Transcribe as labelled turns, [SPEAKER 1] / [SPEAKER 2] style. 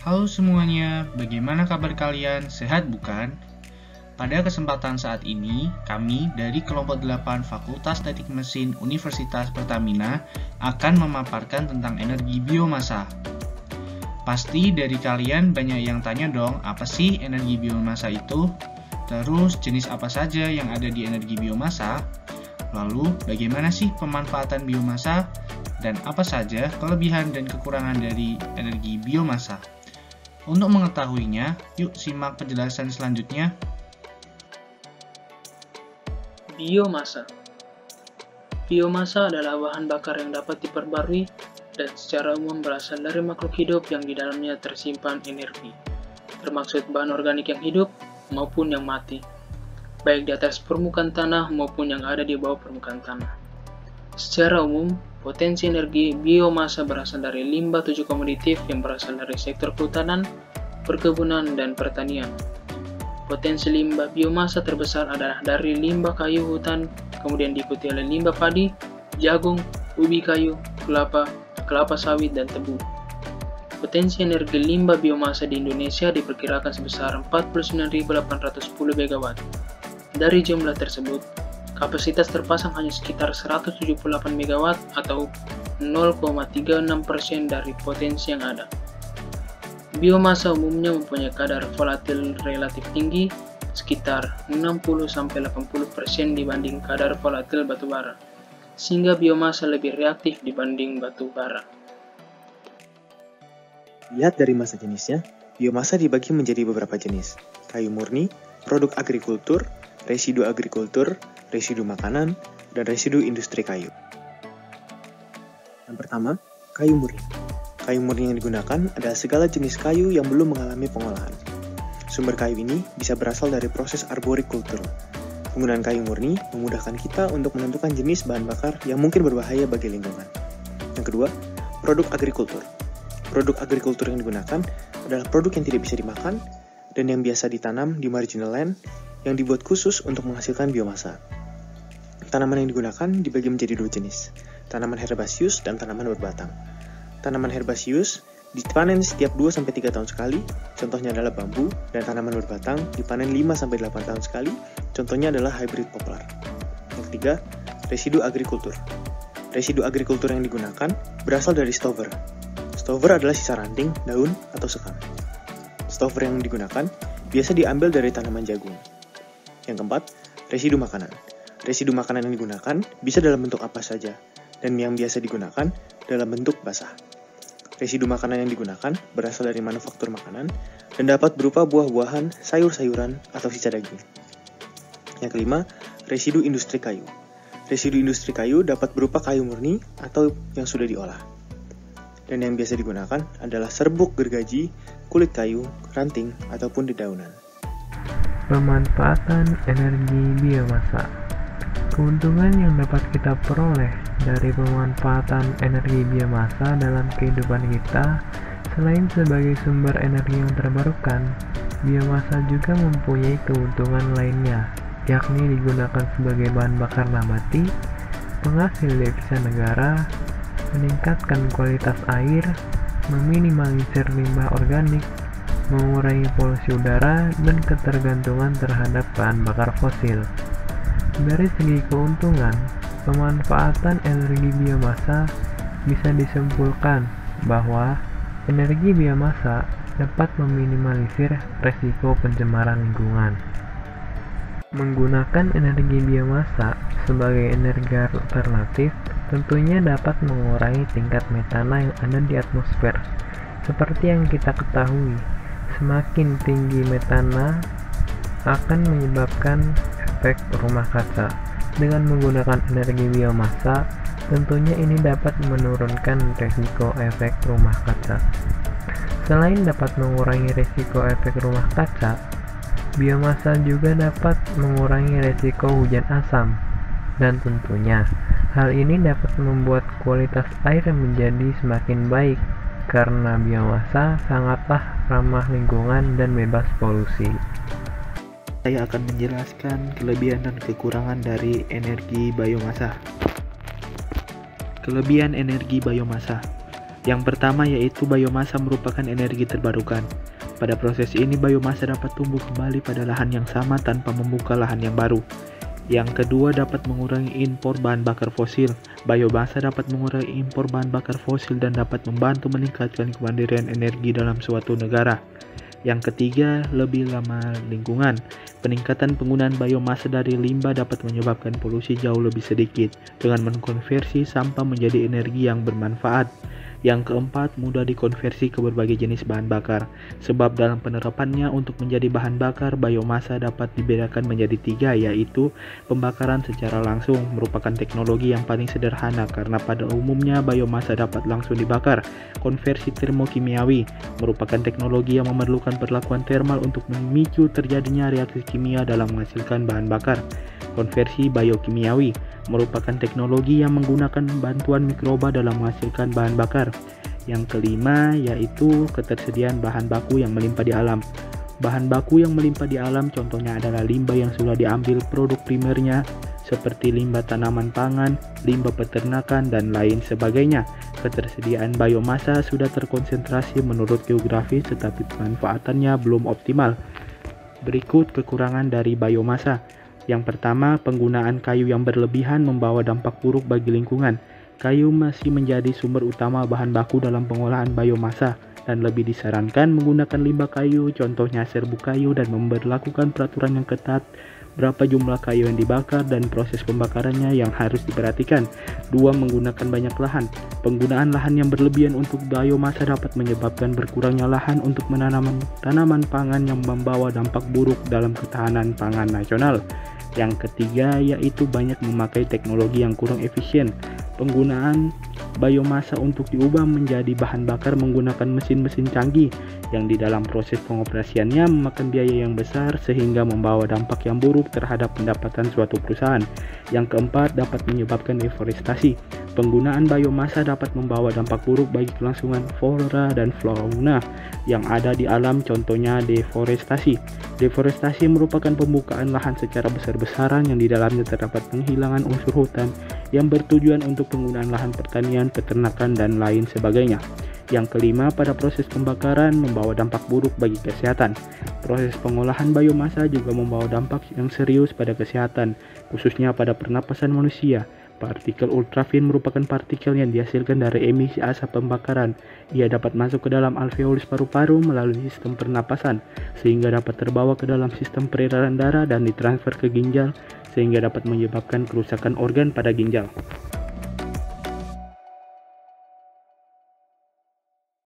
[SPEAKER 1] Halo semuanya, bagaimana kabar kalian? Sehat bukan? Pada kesempatan saat ini, kami dari kelompok 8 Fakultas Teknik Mesin Universitas Pertamina akan memaparkan tentang energi biomasa. Pasti dari kalian banyak yang tanya dong, apa sih energi biomasa itu? Terus jenis apa saja yang ada di energi biomasa? Lalu, bagaimana sih pemanfaatan biomasa? Dan apa saja kelebihan dan kekurangan dari energi biomasa? Untuk mengetahuinya, yuk simak penjelasan selanjutnya.
[SPEAKER 2] Biomasa. Biomasa adalah bahan bakar yang dapat diperbarui dan secara umum berasal dari makhluk hidup yang di dalamnya tersimpan energi, termaksud bahan organik yang hidup maupun yang mati, baik di atas permukaan tanah maupun yang ada di bawah permukaan tanah. Secara umum, potensi energi biomasa berasal dari limbah tujuh komoditif yang berasal dari sektor kehutanan, perkebunan, dan pertanian. Potensi limbah biomasa terbesar adalah dari limbah kayu hutan, kemudian diikuti oleh limbah padi, jagung, ubi kayu, kelapa sawit, dan tebu. Potensi energi limbah biomasa di Indonesia diperkirakan sebesar 49.810 MW. Dari jumlah tersebut, kapasitas terpasang hanya sekitar 178 MW atau 0,36% dari potensi yang ada. Biomasa umumnya mempunyai kadar volatil relatif tinggi, sekitar 60-80% dibanding kadar volatil batu bara, sehingga biomasa lebih reaktif dibanding batu bara.
[SPEAKER 3] Lihat dari masa jenisnya, biomasa dibagi menjadi beberapa jenis: kayu murni, produk agrikultur, residu agrikultur, residu makanan, dan residu industri kayu. Yang pertama, kayu murni. Kayu murni yang digunakan adalah segala jenis kayu yang belum mengalami pengolahan. Sumber kayu ini bisa berasal dari proses arborikultur. Penggunaan kayu murni memudahkan kita untuk menentukan jenis bahan bakar yang mungkin berbahaya bagi lingkungan. Yang kedua, produk agrikultur. Produk agrikultur yang digunakan adalah produk yang tidak bisa dimakan dan yang biasa ditanam di marginal land yang dibuat khusus untuk menghasilkan biomasa. Tanaman yang digunakan dibagi menjadi dua jenis, tanaman herbasius dan tanaman berbatang. Tanaman herbasius dipanen setiap 2-3 tahun sekali, contohnya adalah bambu, dan tanaman berbatang dipanen 5-8 tahun sekali, contohnya adalah hybrid poplar. Yang ketiga, residu agrikultur. Residu agrikultur yang digunakan berasal dari stover. Stover adalah sisa ranting, daun, atau sekam. Stover yang digunakan biasa diambil dari tanaman jagung. Yang keempat, residu makanan. Residu makanan yang digunakan bisa dalam bentuk apa saja, dan yang biasa digunakan dalam bentuk basah. Residu makanan yang digunakan berasal dari manufaktur makanan dan dapat berupa buah-buahan, sayur-sayuran, atau sisa daging. Yang kelima, residu industri kayu. Residu industri kayu dapat berupa kayu murni atau yang sudah diolah. Dan yang biasa digunakan adalah serbuk gergaji, kulit kayu, ranting, ataupun dedaunan.
[SPEAKER 4] Pemanfaatan energi biomasa. Keuntungan yang dapat kita peroleh dari pemanfaatan energi biomasa dalam kehidupan kita, selain sebagai sumber energi yang terbarukan, biomasa juga mempunyai keuntungan lainnya, yakni digunakan sebagai bahan bakar nabati, penghasil devisa negara, meningkatkan kualitas air, meminimalisir limbah organik, mengurangi polusi udara, dan ketergantungan terhadap bahan bakar fosil. Dari segi keuntungan, pemanfaatan energi biomasa bisa disimpulkan bahwa energi biomasa dapat meminimalisir resiko pencemaran lingkungan. Menggunakan energi biomasa sebagai energi alternatif tentunya dapat mengurangi tingkat metana yang ada di atmosfer. Seperti yang kita ketahui, semakin tinggi metana akan menyebabkan efek rumah kaca. Dengan menggunakan energi biomasa, tentunya ini dapat menurunkan resiko efek rumah kaca. Selain dapat mengurangi resiko efek rumah kaca, biomasa juga dapat mengurangi resiko hujan asam. Dan tentunya, hal ini dapat membuat kualitas air menjadi semakin baik karena biomasa sangatlah ramah lingkungan dan bebas polusi.
[SPEAKER 3] Saya akan menjelaskan kelebihan dan kekurangan dari energi biomasa. Kelebihan energi biomasa.
[SPEAKER 5] Yang pertama yaitu biomasa merupakan energi terbarukan. Pada proses ini biomasa dapat tumbuh kembali pada lahan yang sama tanpa membuka lahan yang baru. Yang kedua dapat mengurangi impor bahan bakar fosil. Biomasa dapat mengurangi impor bahan bakar fosil dan dapat membantu meningkatkan kemandirian energi dalam suatu negara. Yang ketiga, lebih ramah lingkungan. Peningkatan penggunaan biomasa dari limbah dapat menyebabkan polusi jauh lebih sedikit dengan mengkonversi sampah menjadi energi yang bermanfaat. Yang keempat, mudah dikonversi ke berbagai jenis bahan bakar. Sebab dalam penerapannya untuk menjadi bahan bakar, biomasa dapat dibedakan menjadi 3, yaitu pembakaran secara langsung merupakan teknologi yang paling sederhana karena pada umumnya biomasa dapat langsung dibakar. Konversi termokimiawi merupakan teknologi yang memerlukan perlakuan termal untuk memicu terjadinya reaksi kimia dalam menghasilkan bahan bakar. Konversi biokimiawi merupakan teknologi yang menggunakan bantuan mikroba dalam menghasilkan bahan bakar. Yang kelima yaitu ketersediaan bahan baku yang melimpah di alam. Bahan baku yang melimpah di alam contohnya adalah limbah yang sudah diambil produk primernya seperti limbah tanaman pangan, limbah peternakan, dan lain sebagainya. Ketersediaan biomasa sudah terkonsentrasi menurut geografis tetapi pemanfaatannya belum optimal. Berikut kekurangan dari biomasa. Yang pertama, penggunaan kayu yang berlebihan membawa dampak buruk bagi lingkungan. Kayu masih menjadi sumber utama bahan baku dalam pengolahan biomasa dan lebih disarankan menggunakan limbah kayu, contohnya serbuk kayu, dan memberlakukan peraturan yang ketat berapa jumlah kayu yang dibakar dan proses pembakarannya yang harus diperhatikan. 2. Menggunakan banyak lahan. Penggunaan lahan yang berlebihan untuk biomasa dapat menyebabkan berkurangnya lahan untuk menanam tanaman pangan yang membawa dampak buruk dalam ketahanan pangan nasional. Yang ketiga yaitu banyak memakai teknologi yang kurang efisien. Penggunaan biomasa untuk diubah menjadi bahan bakar menggunakan mesin-mesin canggih yang di dalam proses pengoperasiannya memakan biaya yang besar sehingga membawa dampak yang buruk terhadap pendapatan suatu perusahaan. Yang keempat dapat menyebabkan deforestasi. Penggunaan biomasa dapat membawa dampak buruk bagi kelangsungan flora dan fauna yang ada di alam, contohnya deforestasi. Deforestasi merupakan pembukaan lahan secara besar-besaran yang di dalamnya terdapat penghilangan unsur hutan yang bertujuan untuk penggunaan lahan pertanian, peternakan, dan lain sebagainya. Yang kelima, pada proses pembakaran membawa dampak buruk bagi kesehatan. Proses pengolahan biomasa juga membawa dampak yang serius pada kesehatan, khususnya pada pernapasan manusia. Partikel ultrafin merupakan partikel yang dihasilkan dari emisi asap pembakaran. Ia dapat masuk ke dalam alveolus paru-paru melalui sistem pernapasan, sehingga dapat terbawa ke dalam sistem peredaran darah dan ditransfer ke ginjal, sehingga dapat menyebabkan kerusakan organ pada ginjal.